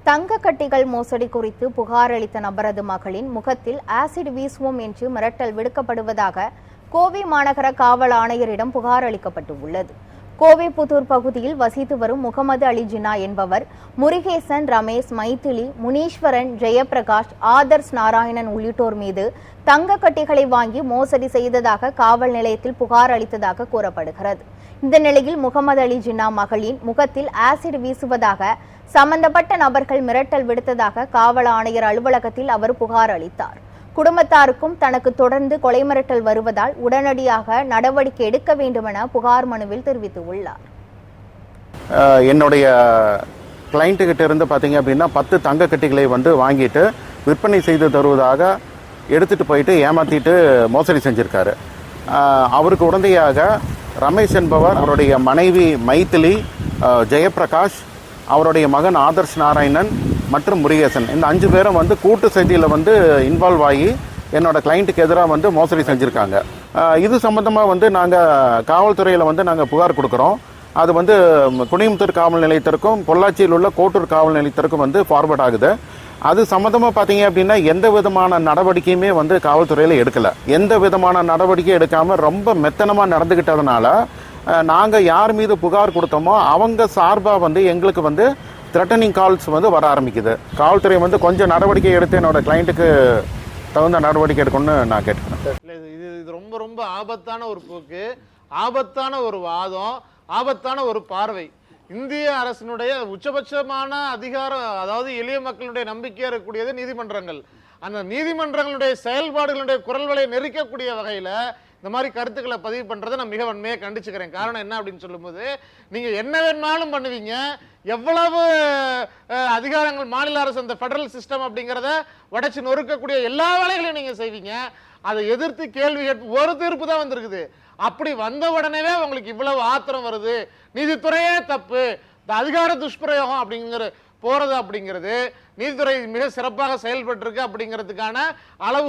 தங்க கட்டிகள் மோசடி குறித்து புகார் அளித்த நபரது மகளின் முகத்தில் ஆசிட் வீசுவோம் என்று மிரட்டல் விடுக்கப்படுவதாக கோவை மாநகர காவல் ஆணையரிடம் புகார் அளிக்கப்பட்டுள்ளது. கோவை புதூர் பகுதியில் வசித்து வரும் முகமது அலி ஜின்னா என்பவர் முருகேசன், ரமேஷ், மைதிலி, முனீஸ்வரன், ஜெயபிரகாஷ், ஆதர்ஸ் நாராயணன் உள்ளிட்டோர் மீது தங்க கட்டிகளை வாங்கி மோசடி செய்ததாக காவல் நிலையத்தில் புகார் அளித்ததாக கூறப்படுகிறது. இந்த நிலையில் முகமது அலி ஜின்னா மகளின் முகத்தில் ஆசிட் வீசுவதாக சம்பந்தப்பட்ட நபர்கள் மிரட்டல் விடுத்ததாக காவல் ஆணையர் அலுவலகத்தில் அவர் புகார் அளித்தார். குடும்பத்தாருக்கும் தனக்கு தொடர்ந்து கொலை மிரட்டல் வருவதால் உடனடியாக நடவடிக்கை எடுக்க வேண்டும் என புகார் மனுவில் தெரிவித்துள்ளார். என்னுடைய கிளைண்ட் கிட்ட இருந்து பார்த்தீங்க அப்படின்னா 10 தங்க கட்டிகளை வாங்கிட்டு விற்பனை செய்து தருவதாக எடுத்துட்டு போயிட்டு ஏமாத்திட்டு மோசடி செஞ்சிருக்காரு. அவருக்கு உடந்தையாக ரமேஷ் என்பவர், அவருடைய மனைவி மைதிலி, ஜெயபிரகாஷ், அவருடைய மகன் ஆதர்ஷ் நாராயணன் மற்றும் முருகேசன், இந்த 5 பேரும் கூட்டு செய்தியில் இன்வால்வ் ஆகி என்னோட கிளைண்ட்டுக்கு எதிராக மோசடி செஞ்சுருக்காங்க. இது சம்பந்தமாக நாங்கள் காவல்துறையில் நாங்கள் புகார் கொடுக்குறோம். அது குனியமுத்தூர் காவல் நிலையத்திற்கும் பொள்ளாச்சியில் உள்ள கோட்டூர் காவல் நிலையத்திற்கும் ஃபார்வர்ட் ஆகுது. அது சம்பந்தமாக பார்த்தீங்க அப்படின்னா எந்த விதமான நடவடிக்கையுமே காவல்துறையில் எடுக்கலை. எந்த விதமான நடவடிக்கை எடுக்காமல் ரொம்ப மெத்தனமாக நடந்துக்கிட்டதுனால நாங்கள் யார் மீது புகார் கொடுத்தோமோ அவங்க சார்பாக எங்களுக்கு த்ரெட்டனிங் கால்ஸ் வர ஆரம்பிக்குது. காவல்துறை கொஞ்சம் நடவடிக்கை எடுத்து என்னோட கிளைண்ட்டுக்கு தகுந்த நடவடிக்கை எடுக்கணும்னு நான் கேட்டுக்கிறேன். இது ரொம்ப ரொம்ப ஆபத்தான ஒரு போக்கு, ஆபத்தான ஒரு வாதம், ஆபத்தான ஒரு பார்வை. இந்திய அரசினுடைய உச்சபட்சமான அதிகாரம், அதாவது எளிய மக்களுடைய நம்பிக்கையா இருக்கக்கூடியது நீதிமன்றங்கள். அந்த நீதிமன்றங்களுடைய செயல்பாடுகளுடைய குரல்களை நெருக்கக்கூடிய வகையில இந்த மாதிரி கருத்துக்களை பதிவு பண்றதை நான் மிக வன்மையாக கண்டிச்சுக்கிறேன். காரணம் என்ன அப்படின்னு சொல்லும்போது, நீங்க என்ன வேணாலும் பண்ணுவீங்க, எவ்வளவு அதிகாரங்கள் மாநில அரசு அந்த பெடரல் சிஸ்டம் அப்படிங்கிறத உடைச்சு நொறுக்கக்கூடிய எல்லா வேலைகளையும் நீங்க செய்வீங்க. அதை எதிர்த்து கேள்வி கேட்பு ஒரு தீர்ப்பு தான் வந்திருக்குது. அப்படி வந்த உடனேவே உங்களுக்கு இவ்வளவு ஆத்திரம் வருது, நீதித்துறையே தப்பு, இந்த அதிகார துஷ்பிரயோகம் அப்படிங்கிற போறது அப்படிங்கிறது நீதித்துறை மிக சிறப்பாக செயல்பட்டு இருக்கு அப்படிங்கிறதுக்கான அளவு